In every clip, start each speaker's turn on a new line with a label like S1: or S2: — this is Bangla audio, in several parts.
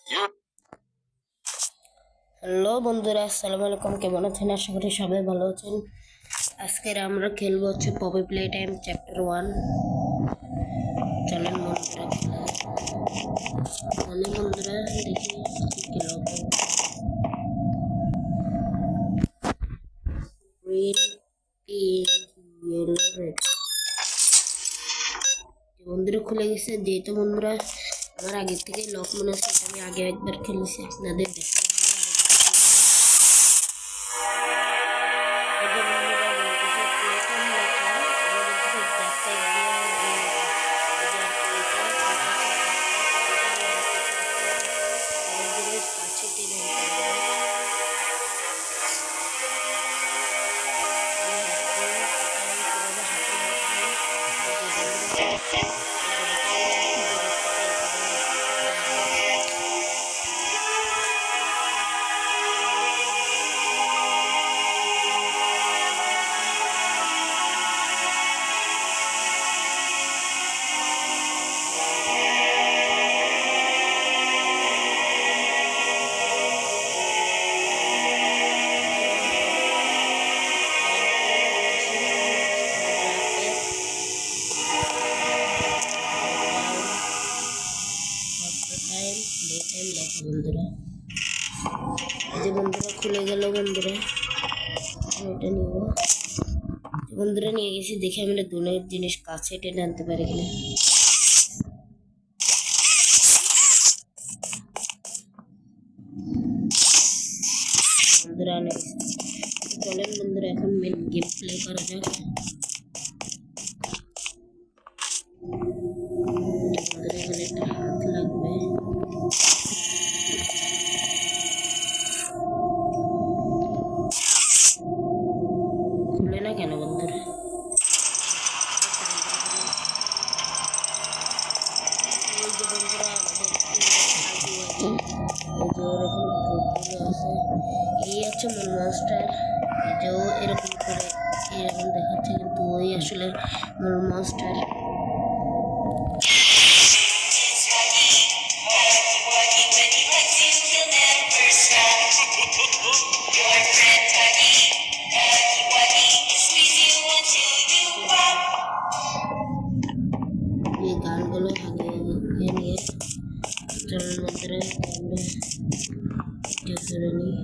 S1: হ্যালো বন্ধুরা, আসসালামু আলাইকুম। কেমন আছেন? আশা করি সবাই ভালো আছেন। আজকের আমরা খেলবো হচ্ছে পপি প্লে টাইম চ্যাপ্টার 1। চলেন বন্ধুরা দেখি কি খেলবো। Green, pink, yellow, red. বন্ধুরা খুলে গেছে। যেহেতু বন্ধুরা আমার আগের থেকে লক মনে হচ্ছে, আমি আগে একবার খেলেছি, আপনাদের দেখা বন্ধুরা। এই যে বন্ধুরা খুলে গেল। বন্ধুরা এটা নিব। বন্ধুরা নিয়ে গেছি, দেখে আমরা দুনের জিনিস কাছে টেনে আনতে পারি কিনা। বন্ধুরা আনে চলেন বন্ধুরা, এখন মেন গেম প্লে করা যাক। বন্ধুরা এখানে একটা হাত লাগবে। খুলে না কেন বন্ধুরা? এই যে বন্ধুরা আমাদের আছে, এই আছে মূল মনস্টার। এই যে ও এরকম করে এরকম দেখাচ্ছে, কিন্তু ওই আসলে মূল মনস্টার। এই গানগুলো আগে নিয়ে চলুন বন্ধুরা আমরা এটা করে নিই।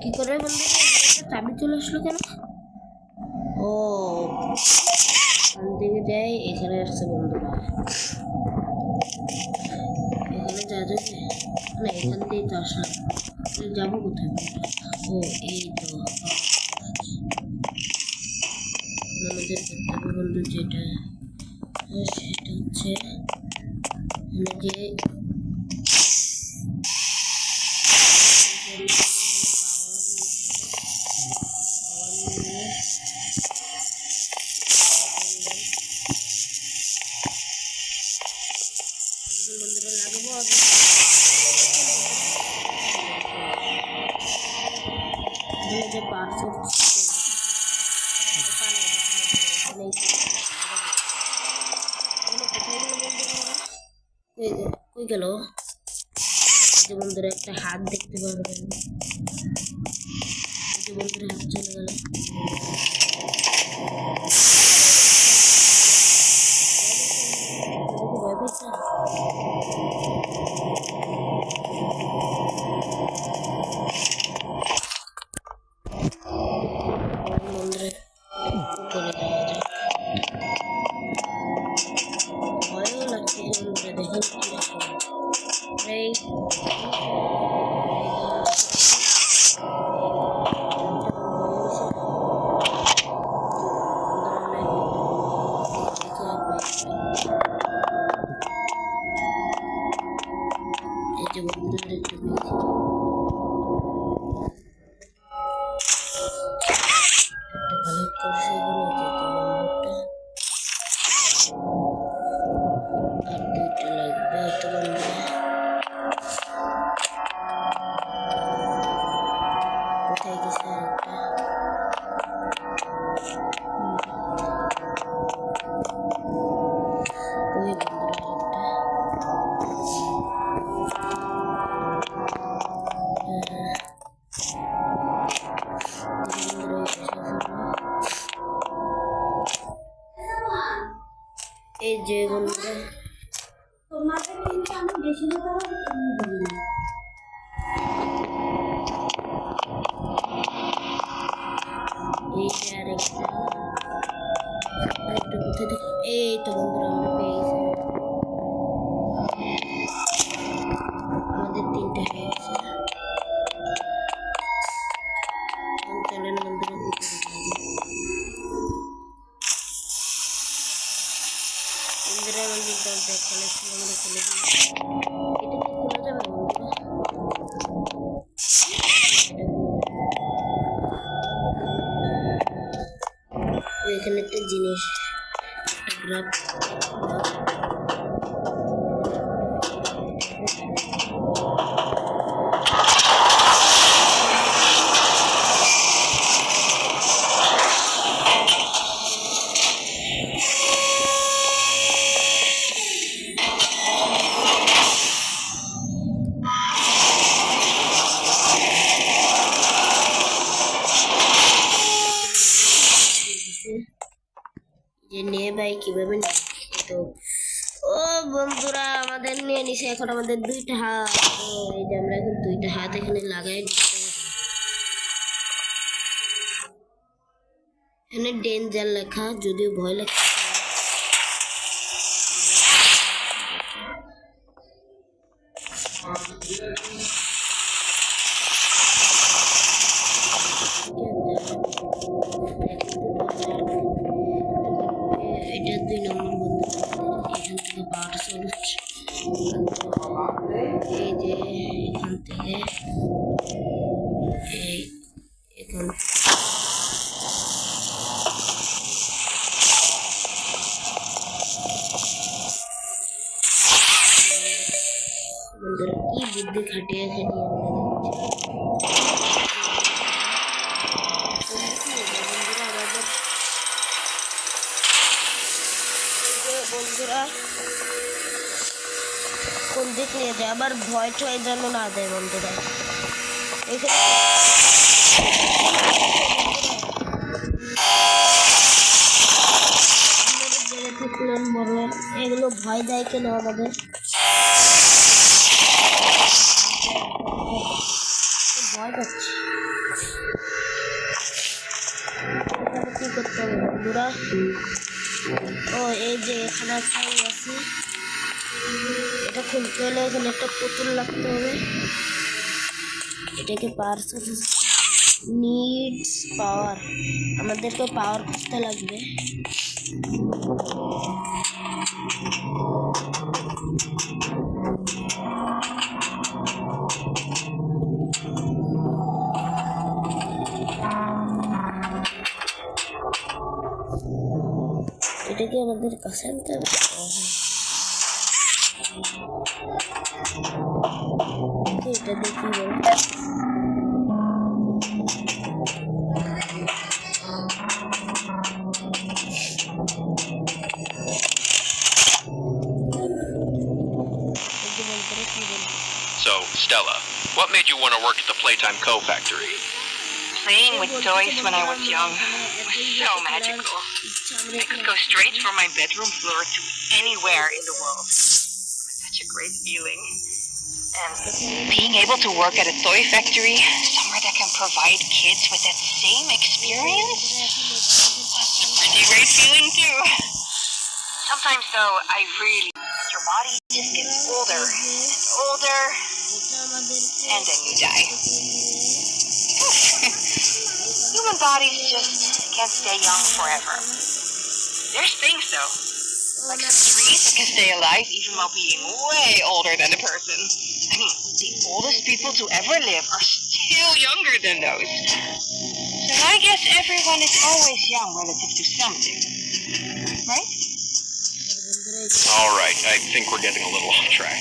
S1: কি করে বন্ধুরা চাবি চলে আসলো কেন? ও এখান থেকে যাই, এখানে আসছে বন্ধুরা। এখানে যা যাবে না, এখান থেকেই তো আসলাম। যাবো কোথায়? ও এই তো আমাদের করতে হবে বন্ধু, যেটা সেটা হচ্ছে যে বন্ধুরা লাগবো যে পার্সেল কই গেল? যে বন্ধুরা একটা হাত দেখতে পারবেন। যে বন্ধুরা হাত চলে গেল। ভয় পেয়েছে? বন্ধুরা চলে যাওয়া যায়। ভয়ও লাগছে বন্ধুরা, দেখেন কিরকম এই যে বন্ধুরা একটু কালেক্ট করছে এখানে। এই যে বন্ধুরা
S2: তোমাকে কিন্তু আমি বেশি না তাও এমনি দিই
S1: এই যে আরেকটা আরেকটা কোথায় দেখি এই তো বন্ধুরা আমরা পেয়েছি আমাদের তিনটা হয়ে গেছে চলেন বন্ধুরা উপরে বন্ধুরা আমাদের দরজা খোলা ছিল আমরা খুলে দিলাম এটা কি খোলা যাবে বন্ধুরা এখানে একটা জিনিস একটা গ্রাফ যে নিয়ে ভাই কিভাবে নেয় তো ও বন্ধুরা আমাদের নিয়ে নিছে এখন আমাদের দুইটা হাত এই যে আমরা এখন দুইটা হাত এখানে লাগাই দিতে এখানে ডেঞ্জার লেখা যদিও ভয় লাগছে এটা 2 নম্বর বন্ধু এখান থেকে পাওয়ার সোর্স এই যে এখান থেকে এই এখান বন্ধুরা কি বুদ্ধি খাটিয়ে খাটিয়ে বন্ধুরা কোন দিক নিয়ে যায় আবার ভয় টয় যেন না দেয় বন্ধুরা এখানে বড় এগুলো ভয় দেয় কেন আমাদের ভয় পাচ্ছি কি করতে হবে বন্ধুরা ও এই যে এখানে ফাইল আছে এটা খুলতে হলে এখানে একটা পুতুল লাগতে হবে এটাকে পার্সেল নিডস পাওয়ার আমাদেরকে পাওয়ার খুঁজতে লাগবে এটা কি আমাদের কাছে আনতে হবে এটা দেখি
S3: So, Stella, what made you want to work at the Playtime Co. factory?
S4: Playing with toys when I was young was so magical. I could go straight from my bedroom floor to anywhere in the world. It was such a great feeling. And being able to work at a toy factory, somewhere that can provide kids with that same experience, that's a pretty great feeling too. Sometimes though, your body just gets older and older, and then you die. Human bodies just can't stay young forever. There's things though, like some trees that can stay alive even while being way older than a person. I mean, the oldest people to ever live are still younger than those. So I guess everyone is always young relative to something, right?
S3: All right, I think we're getting a little off track.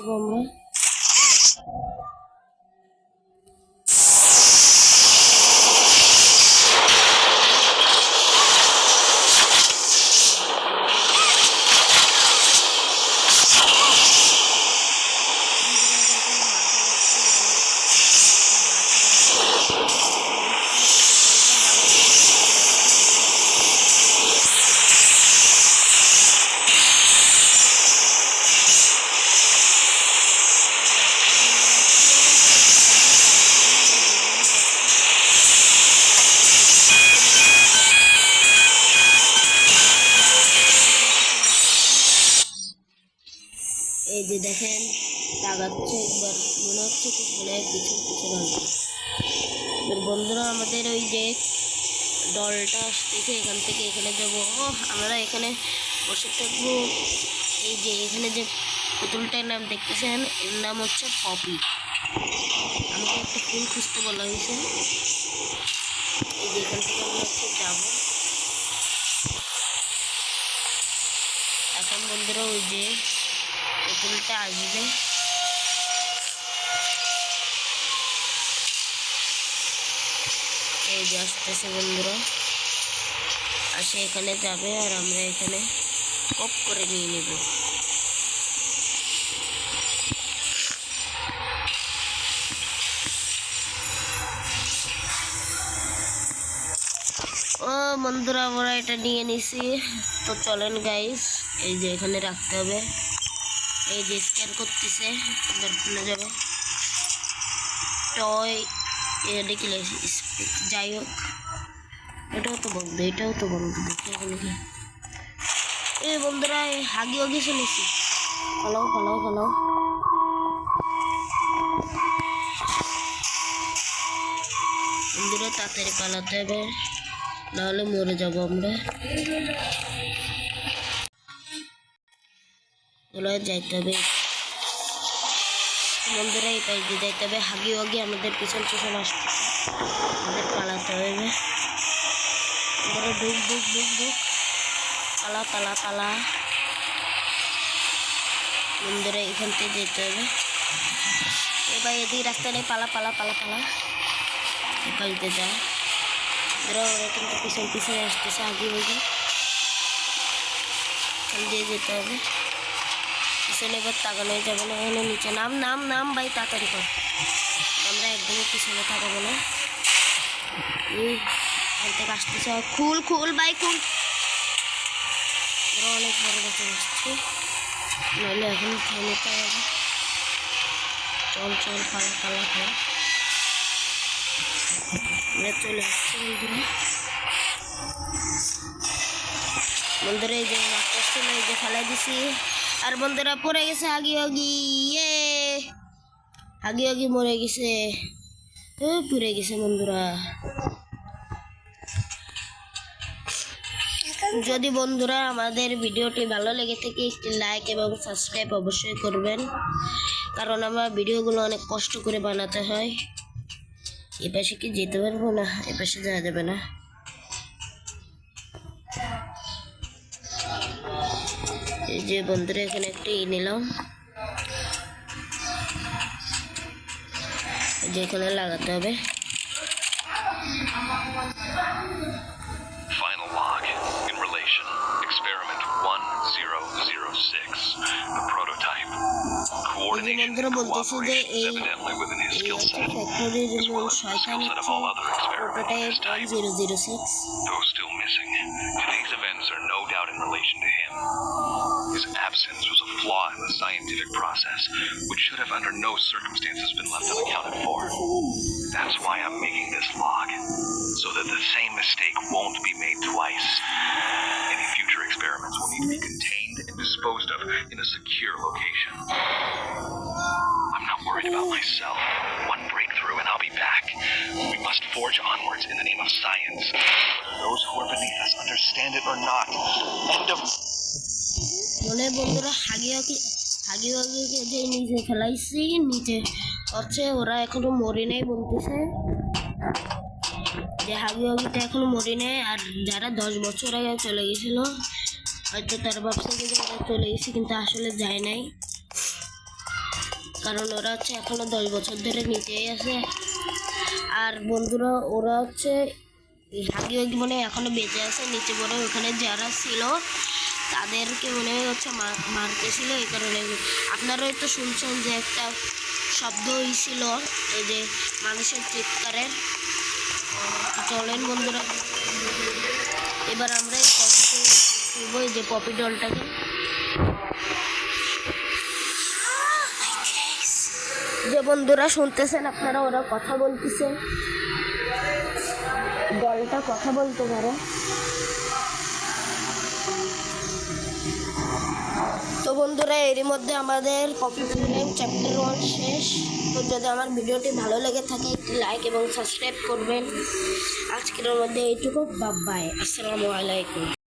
S1: যাবো আমরা। এই যে দেখেন তাকাচ্ছে একবার, মনে হচ্ছে খুব মনে হয় কিছু কিছু লাগবে। এবার বন্ধুরা আমাদের ওই যে দলটা আসতেছে এখান থেকে এখানে যাবো। আমরা এখানে বসে থাকবো। এই যে এখানে যে পুতুলটার নাম দেখতেছেন এর নাম হচ্ছে পপি। আমাকে একটা ফুল খুঁজতে বলা হয়েছে। এই যে এখান থেকে আমরা হচ্ছে যাবো। এখন বন্ধুরা ওই যে পুতুলটা আসবে, এই যে আসতেছে বন্ধুরা, আসে এখানে যাবে আর আমরা এখানে কপ করে নিয়ে নেব। ও বন্ধুরা আমরা এটা নিয়ে নিছি। তো চলেন গাইস, এই যে এখানে রাখতে হবে। এই যে স্ক্যান করতেছে, এবার খুলে যাবে। টয় এটা কি যাই হোক, এটাও তো বন্ধু, এটাও তো বন্ধু। দেখি এখানে কি এই বন্ধুরা হাগি হাগি শুনেছি। পালাও পালাও পালাও। বন্ধুরা তাড়াতাড়ি পালাতে হবে, নাহলে মরে যাবো আমরা। যাইতে হবে বন্ধুরা, এই পাশ দিয়ে যাইতে হবে। হাগি হাগি আমাদের পিছন পিছন আসতেছে, আমাদের পালাতে হবে। বন্ধুরা ঢুক ঢুক ঢুক ঢুক, পালা পালা পালা। বন্ধুরা এখান থেকে যেতে হবে। এবার এদিকে রাস্তা নেই, পালা পালা পালা পালা। এই পাশ দিয়ে যা। ওরা কিন্তু পিছন পিছনে আসতেছে হাগি হাগি, এখান দিয়ে যেতে হবে। পিছনে এবার তাকানো যাবে না, এখানে নিচে নাম নাম নাম ভাই, তাড়াতাড়ি কর। আমরা একদমই পিছনে তাকাবো না। এখান থেকে আসতেছে, খুল খুল ভাই খুল। ওরা অনেক বড় বছর আসছে, নাহলে এখন খেয়ে নিতে হবে। চল চল পালা পালা পালা। আমরা চলে আসছি বন্ধুরা। বন্ধুরা এই যে মারতেছে না, এই যে ফেলাই দিছি। আর বন্ধুরা পড়ে গেছে হাগি হাগি। হাগি হাগি মরে গেছে, পুড়ে গেছে বন্ধুরা। যদি বন্ধুরা আমাদের ভিডিওটি ভালো লেগে থাকে একটি লাইক এবং সাবস্ক্রাইব অবশ্যই করবেন, কারণ আমার ভিডিওগুলো অনেক কষ্ট করে বানাতে হয়। এ পাশে কি যেতে পারবো না? এ পাশে যাওয়া যাবে না। এই যে বন্ধুরা এখানে একটা নিলাম, যেখানে লাগাতে হবে।
S3: Final log in relation. Experiment 1006. The prototype. Coordination
S1: বন্ধুরা
S3: and
S1: বলতেছে যে
S3: cooperation is
S1: এই
S3: evidently within his skill set,
S1: ফ্যাক্টরির
S3: as well as the
S1: শয়তান
S3: skill set of
S1: হচ্ছে
S3: all other experiments of his
S1: prototype
S3: type.
S1: 1006।
S3: Though still missing, today's events are no doubt in relation to him. His absence was a flaw in the scientific process, which should have under no circumstances been left unaccounted for. That's why I'm making this log, so that the same mistake won't be made twice. Any future experiments will need to be contained and disposed of in a secure location. I'm not worried about myself. One breakthrough and I'll be back. We must forge onwards in the name of science. Those who are beneath us understand it or not. End of...
S1: মনে বন্ধুরা হাগি হাগি যে নিচে ফেলাইছি, নিচে হচ্ছে ওরা এখনো মরে নাই বলতেছে যে হাগি হাগিটা এখনো মরে নেই। আর যারা 10 বছর আগে চলে গেছিল হয়তো তার ব্যবসা থেকে ওরা চলে গেছে, কিন্তু আসলে যায় নাই। কারণ ওরা হচ্ছে এখনো 10 বছর ধরে নিচেই আছে। আর বন্ধুরা ওরা হচ্ছে হাগি হাগি মনে হয় এখনো বেঁচে আছে, নিচে পড়ে ওখানে যারা ছিল তাদেরকে মনে হয় হচ্ছে মারতেছিল। এই কারণে আপনারা হয়তো শুনছেন যে একটা শব্দ হয়েছিল, এই যে মানুষের চিৎকারের। চলেন বন্ধুরা, এবার আমরা এই যে পপি ডলটাকে যে বন্ধুরা শুনতেছেন আপনারা, ওরা কথা বলতেছে, ডলটা কথা বলতে পারে। তো বন্ধুরা এরই মধ্যে আমাদের পপি প্লেটাইম চ্যাপ্টার 1 শেষ। তো যদি আমার ভিডিওটি ভালো লেগে থাকে একটি লাইক এবং সাবস্ক্রাইব করবেন। আজকের মধ্যে এইটুকু, বাই বাই, আসসালামু আলাইকুম।